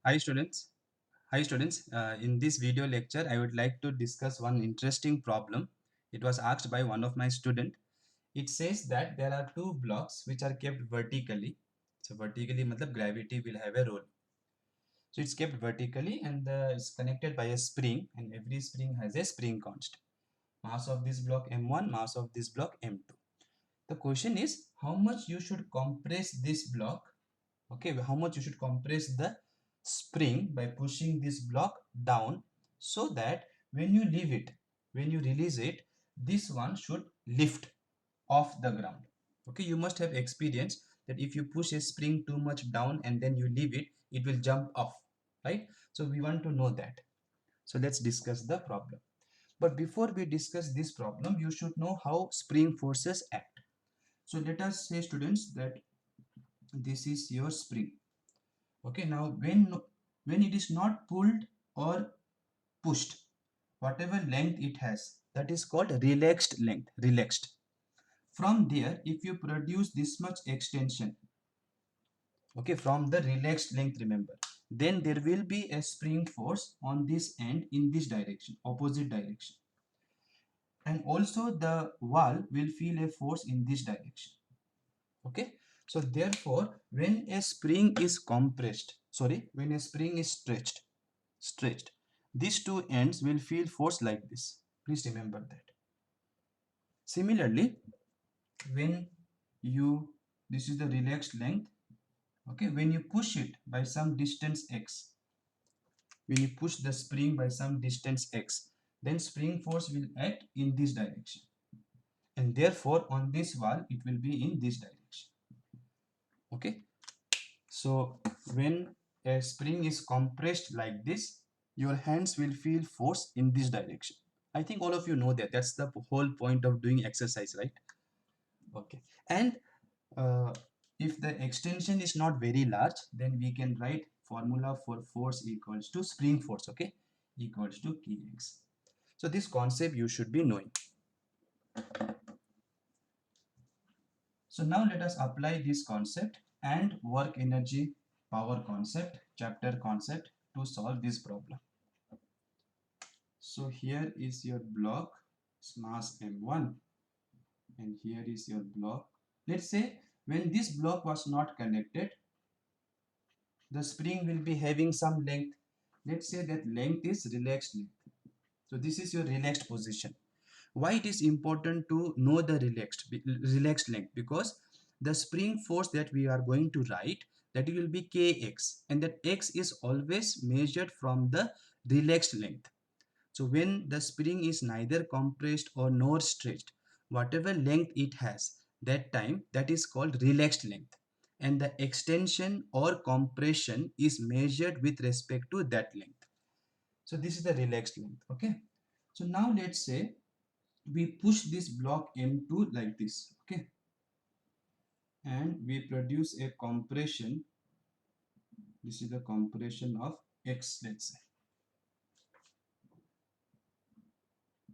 Hi students. Hi students. In this video lecture, I would like to discuss one interesting problem. It was asked by one of my student. It says that there are two blocks which are kept vertically. So vertically, matlab gravity will have a role. So it's kept vertically and it's connected by a spring, and every spring has a spring constant. Mass of this block M1, mass of this block M2. The question is how much you should compress this block. Okay, how much you should compress the spring by pushing this block down, so that when you leave it, when you release it, this one should lift off the ground. Okay, you must have experience that if you push a spring too much down and then you leave it, it will jump off, right? So we want to know that. So let's discuss the problem. But before we discuss this problem, you should know how spring forces act. So let us say students that this is your spring. Okay, now when it is not pulled or pushed, whatever length it has, that is called relaxed length, relaxed. From there, if you produce this much extension, okay, from the relaxed length, remember, then there will be a spring force on this end in this direction, opposite direction, and also the wall will feel a force in this direction. Okay, so therefore when a spring is compressed, sorry, when a spring is stretched, these two ends will feel force like this. Please remember that. Similarly, when you, this is the relaxed length, okay, when you push it by some distance x, when you push the spring by some distance x, then spring force will act in this direction, and therefore on this wall it will be in this direction. Okay, so when a spring is compressed like this, your hands will feel force in this direction. I think all of you know that. That's the whole point of doing exercise, right? Okay. And uh, if the extension is not very large, then we can write formula for force equals to spring force, okay? Equals to Kx. So this concept you should be knowing. So now let us apply this concept and work energy power concept, chapter concept, to solve this problem. So here is your block mass M1, and here is your block. Let's say when this block was not connected, the spring will be having some length. Let's say that length is relaxed length. So this is your relaxed position. Why it is important to know the relaxed length? Because the spring force that we are going to write, that will be Kx, and that x is always measured from the relaxed length. So when the spring is neither compressed or nor stretched, whatever length it has, that time, that is called relaxed length. And the extension or compression is measured with respect to that length. So this is the relaxed length. Okay. So now let's say we push this block M2 like this. Okay. And we produce a compression. This is the compression of X, let's say.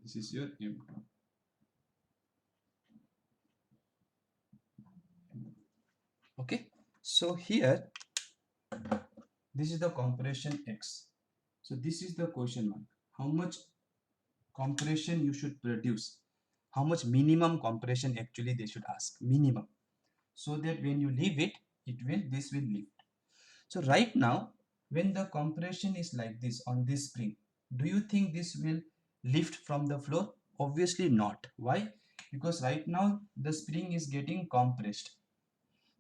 This is your M2. Okay, so here this is the compression X. So this is the question mark. How much compression you should produce? How much minimum compression actually they should ask? Minimum. So that when you leave it, this will lift. So right now, when the compression is like this on this spring, do you think this will lift from the floor? Obviously not. Why? Because right now the spring is getting compressed.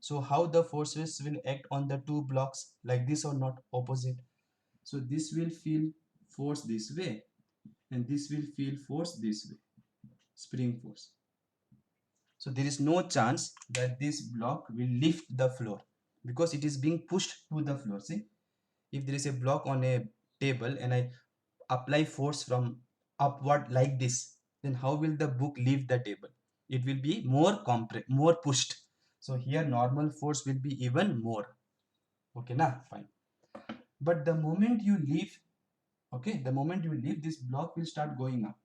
So how the forces will act on the two blocks, like this or not, opposite? So this will feel force this way, and this will feel force this way, spring force. So there is no chance that this block will lift the floor because it is being pushed to the floor. See, if there is a block on a table and I apply force from upward like this, then how will the book leave the table? It will be more compressed, more pushed. So here normal force will be even more. Okay, na, fine. But the moment you leave, okay, the moment you leave, this block will start going up.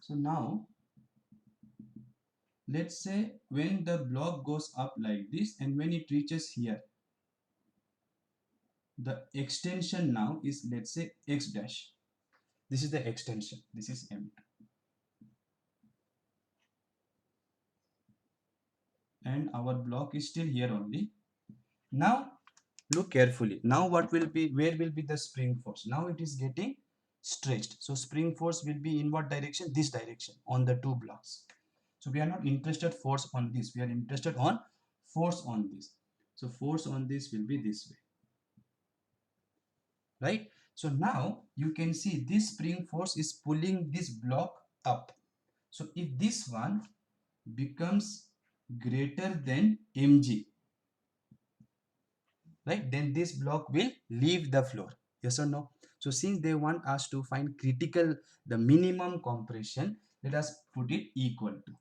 So now let's say when the block goes up like this and when it reaches here, The extension now is, let's say, x dash. This is the extension. This is M2. And our block is still here only. Now look carefully. Now what will be, where will be the spring force? Now it is getting stretched. So spring force will be in what direction? This direction on the two blocks. So we are not interested force on this. We are interested on force on this. So force on this will be this way. Right? So now you can see this spring force is pulling this block up. So if this one becomes greater than mg, right, then this block will leave the floor. Yes or no? So since they want us to find critical, the minimum compression, let us put it equal to.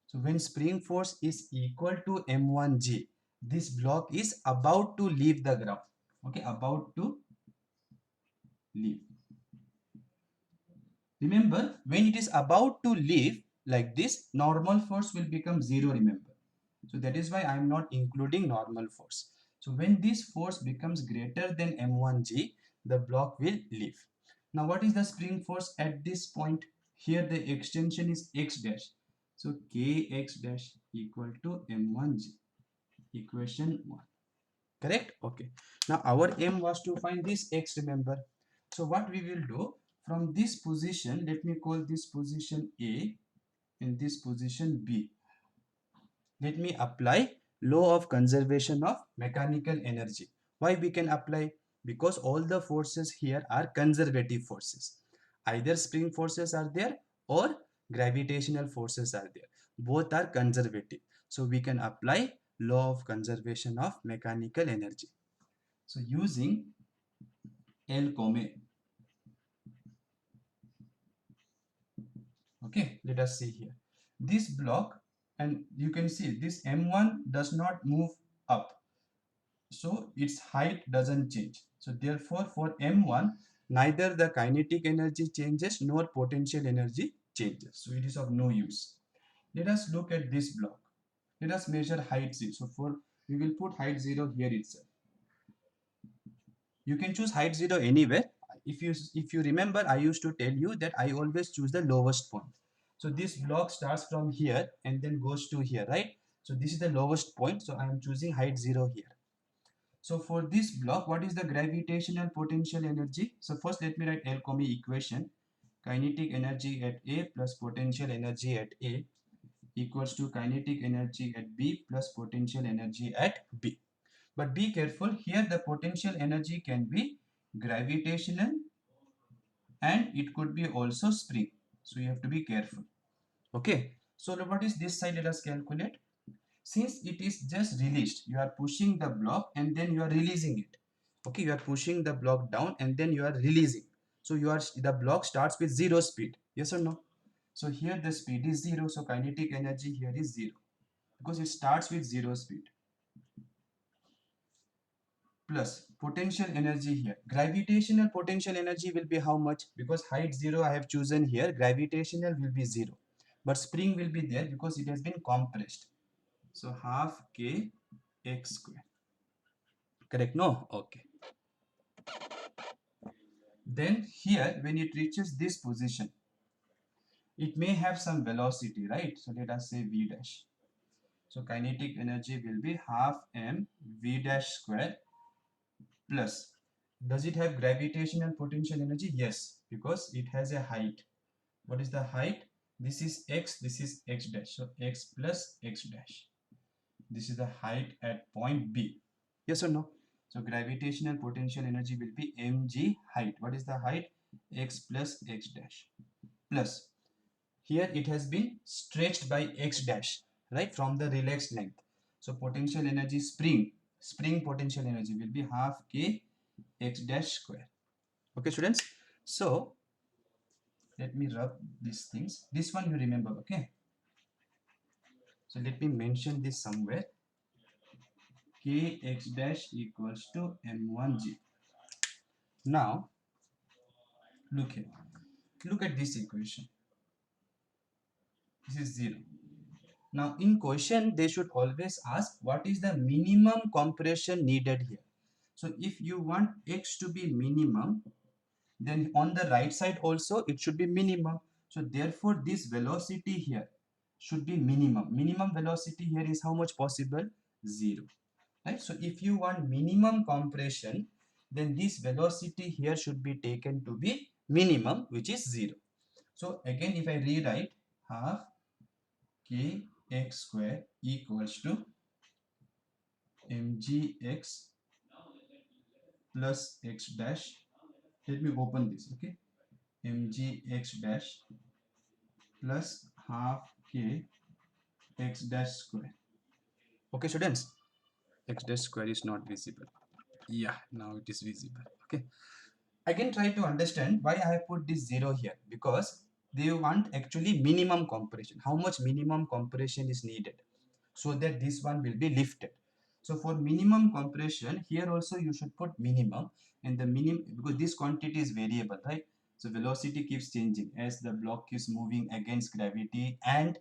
So when spring force is equal to m1g, this block is about to leave the ground. Okay, about to leave. Remember, when it is about to leave like this, normal force will become zero, remember. So that is why I am not including normal force. So when this force becomes greater than m1g, the block will leave. Now what is the spring force at this point? Here the extension is x dash. So kx dash equal to m1g. Equation 1. Correct? Okay. Now our aim was to find this x, remember. So what we will do, from this position, let me call this position A and this position B. Let me apply law of conservation of mechanical energy. Why we can apply? Because all the forces here are conservative forces. Either spring forces are there or gravitational forces are there. Both are conservative. So we can apply law of conservation of mechanical energy. So using L, okay, let us see here. This block, and you can see this M1 does not move up. So its height doesn't change. So therefore for M1, neither the kinetic energy changes nor potential energy changes. So it is of no use. Let us look at this block. Let us measure height 0. So for we will put height 0 here itself. You can choose height 0 anywhere. If you remember, I used to tell you that I always choose the lowest point. So this block starts from here and then goes to here, right? So this is the lowest point. So I am choosing height 0 here. So for this block, what is the gravitational potential energy? So first let me write L, equation. Kinetic energy at A plus potential energy at A equals to kinetic energy at B plus potential energy at B. But be careful, here the potential energy can be gravitational and it could be also spring. So you have to be careful. Okay. So what is this side? Let us calculate. Since it is just released, you are pushing the block and then you are releasing it. Okay, you are pushing the block down and then you are releasing. So the block starts with zero speed. Yes or no? So here the speed is zero. So kinetic energy here is zero because it starts with zero speed. Plus potential energy here. Gravitational potential energy will be how much? Because height 0 I have chosen here, gravitational will be 0. But spring will be there because it has been compressed. So half k x square. Correct? No? Okay. Then here when it reaches this position, it may have some velocity, right? So let us say v dash. So kinetic energy will be half m v dash square plus, does it have gravitational potential energy? Yes, because it has a height. What is the height? This is x, this is x dash. So x plus x dash. This is the height at point B. Yes or no? So gravitational potential energy will be mg height. What is the height? X plus x dash. Plus, here it has been stretched by x dash, right, from the relaxed length. So potential energy spring potential energy will be half k x dash square. Okay, students. So let me rub these things. This one you remember, okay? So let me mention this somewhere. Kx dash equals to m1g. Now look here. Look at this equation. This is 0. Now in question they should always ask what is the minimum compression needed here. So if you want x to be minimum, then on the right side also it should be minimum. So therefore this velocity here should be minimum. Minimum velocity here is how much possible? 0. Right? So if you want minimum compression, then this velocity here should be taken to be minimum, which is 0. So again, if I rewrite, half kx square equals to mgx plus x dash. Let me open this, okay? mgx dash plus half k x dash square. Okay, students, x dash square is not visible. Yeah, now it is visible. Okay, again try to understand why I have put this 0 here, because they want actually minimum compression. How much minimum compression is needed so that this one will be lifted. So for minimum compression, here also you should put minimum, and the minimum, because this quantity is variable, right? So velocity keeps changing as the block keeps moving against gravity and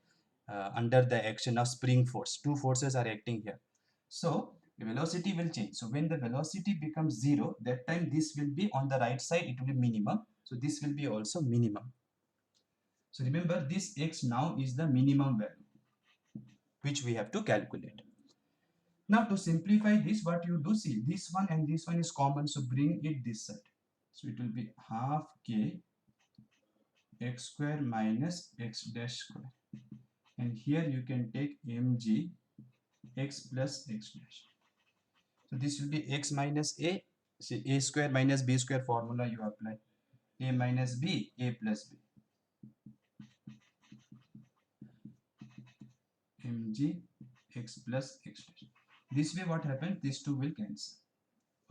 under the action of spring force. Two forces are acting here. So the velocity will change. So when the velocity becomes 0, that time this will be on the right side, it will be minimum. So this will be also minimum. So remember, this x now is the minimum value which we have to calculate. Now to simplify this, what you do, see, this one and this one is common, so bring it this side. So it will be half k x square minus x dash square. And here you can take mg x plus x dash. So this will be x minus a. See, a square minus b square formula you apply. A minus b, a plus b. mg x plus x dash. This way what happens? These two will cancel.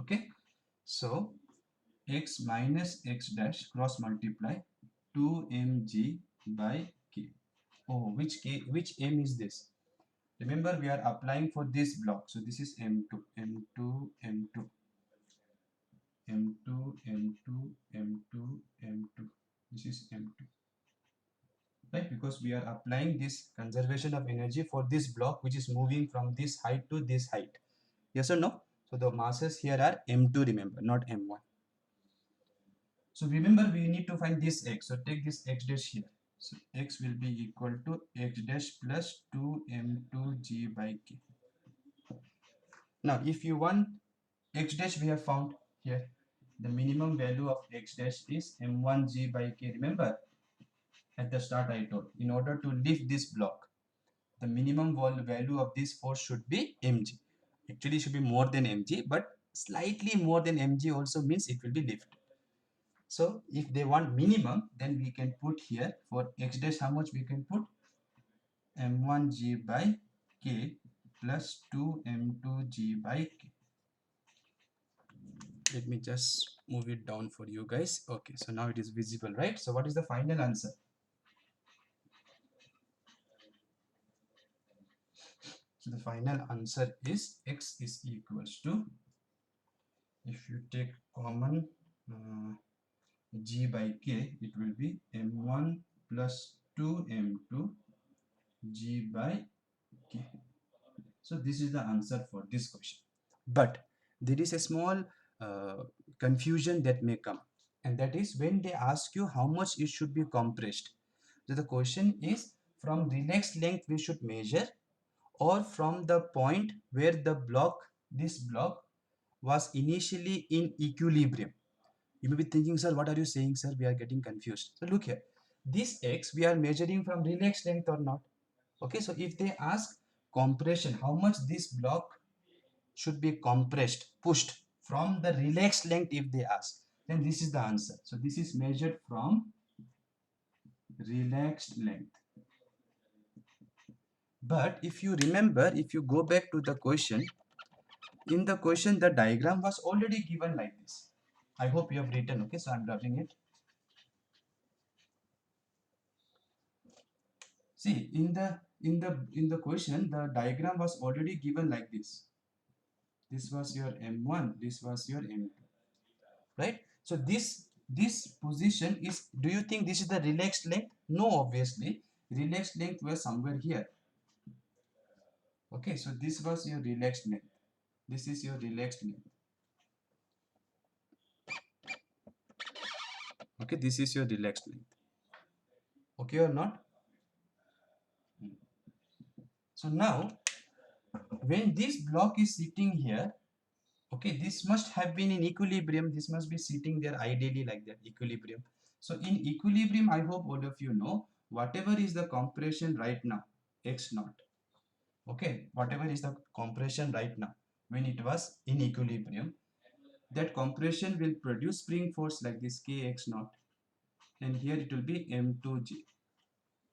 Okay. So x minus x dash cross multiply 2mg by k. Oh, which m is this? Remember, we are applying for this block. So this is m2, m2, m2, m2, m2, m2, m2. This is m2. Right? Because we are applying this conservation of energy for this block which is moving from this height to this height. Yes or no? So the masses here are m2, remember, not m1. So remember, we need to find this x. So take this x dash here. So x will be equal to x dash plus 2m2g by k. Now if you want x dash, we have found here. The minimum value of x dash is m1g by k. Remember, at the start I told, in order to lift this block, the minimum value of this force should be mg. Actually it should be more than mg, but slightly more than mg also means it will be lifted. So if they want minimum, then we can put here for x dash, how much we can put? m1g by k plus 2m2g by k. Let me just move it down for you guys. Okay, so now it is visible, right? So what is the final answer? So the final answer is x is equals to, if you take common g by k, it will be m1 plus 2m2 g by k. So this is the answer for this question. But there is a small confusion that may come, and that is when they ask you how much it should be compressed. So the question is, from relaxed length we should measure, or from the point where this block was initially in equilibrium. You may be thinking, sir, what are you saying, sir? We are getting confused. So look here, this x we are measuring from relaxed length or not. Okay, so if they ask compression, how much this block should be compressed, pushed from the relaxed length, if they ask, then this is the answer. So this is measured from relaxed length. But if you remember, if you go back to the question, in the question the diagram was already given like this. I hope you have written. Okay, so I'm drawing it. See, in the question the diagram was already given like this. This was your m1, this was your m2, right? So this position is, do you think this is the relaxed length? No, obviously relaxed length was somewhere here. Okay, so this was your relaxed length, this is your relaxed length. Okay, this is your relaxed length. Okay or not? So now when this block is sitting here, okay, this must have been in equilibrium. This must be sitting there ideally like that, equilibrium. So in equilibrium, I hope all of you know whatever is the compression right now, x naught. Okay, whatever is the compression right now when it was in equilibrium, that compression will produce spring force like this kx naught, and here it will be m2g,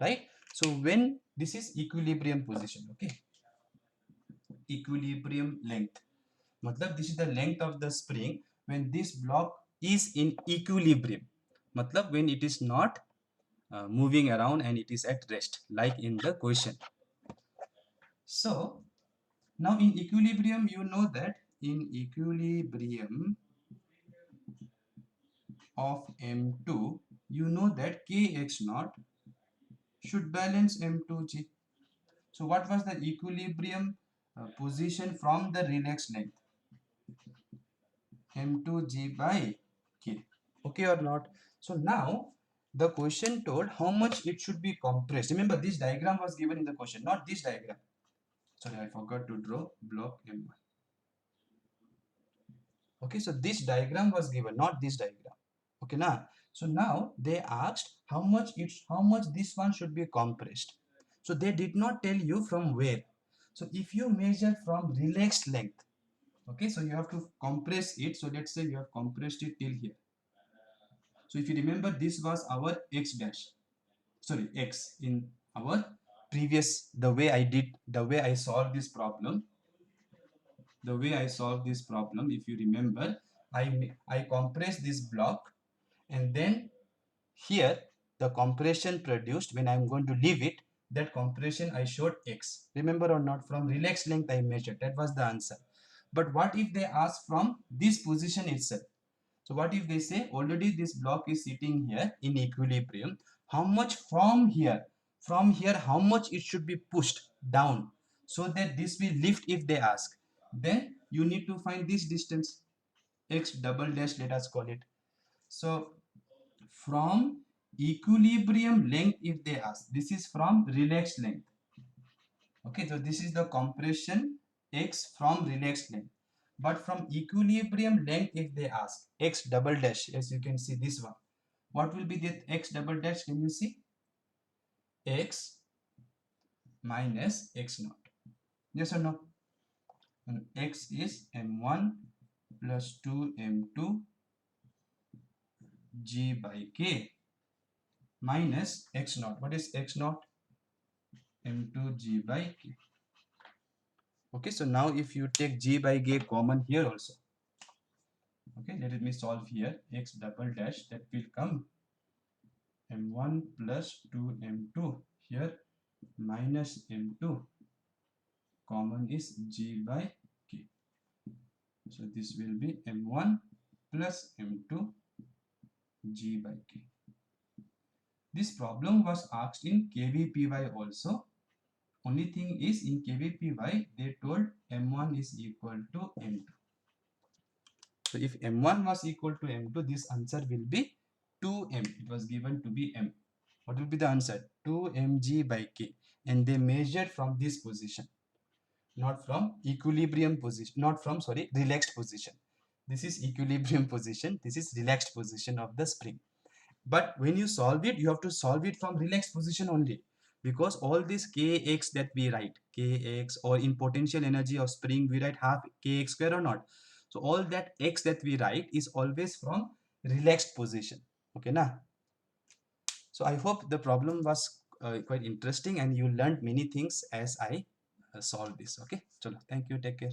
right? So when this is equilibrium position, okay, equilibrium length, matlab this is the length of the spring when this block is in equilibrium, matlab when it is not moving around and it is at rest like in the question. So now in equilibrium, you know that in equilibrium of m2, you know that kx naught should balance m2g. So what was the equilibrium position from the relaxed length? m2g by k. Okay or not? So now the question told how much it should be compressed. Remember, this diagram was given in the question, not this diagram. Sorry, I forgot to draw block M1. Okay, so this diagram was given, not this diagram. Okay, now so now they asked how much this one should be compressed. So they did not tell you from where. So if you measure from relaxed length, okay, so you have to compress it. So let's say you have compressed it till here. So if you remember, this was our x dash, sorry, x in our previous, the way I solved this problem, if you remember, I compress this block, and then here the compression produced when I'm going to leave it, that compression I showed x. Remember or not? From relaxed length I measured. That was the answer. But what if they ask from this position itself? So what if they say already this block is sitting here in equilibrium? How much from here? From here, how much it should be pushed down so that this will lift if they ask? Then you need to find this distance, x double dash, let us call it. So from equilibrium length, if they ask, this is from relaxed length. Okay, so this is the compression x from relaxed length. But from equilibrium length, if they ask x double dash, as you can see this one, what will be the x double dash? Can you see? X minus x naught. Yes or no? And x is m1 plus 2 m2 g by k minus x naught. What is x naught? m2 g by k. Okay, so now if you take g by k common here also, okay, let me solve here. X double dash, that will come m1 plus 2 m2 here minus m2, common is g by k. So this will be m1 plus m2 g by k. This problem was asked in KVPY also. Only thing is in KVPY they told m1 is equal to m2. So if m1 was equal to m2, this answer will be 2m. It was given to be m. What will be the answer? 2mg by k. And they measured from this position, not from equilibrium position, not from, sorry, relaxed position. This is equilibrium position. This is relaxed position of the spring. But when you solve it, you have to solve it from relaxed position only, because all this kx that we write, kx, or in potential energy of spring we write half kx square or not. So all that x that we write is always from relaxed position. Okay na? So I hope the problem was quite interesting and you learned many things as I solved this. Okay, chalo, thank you, take care.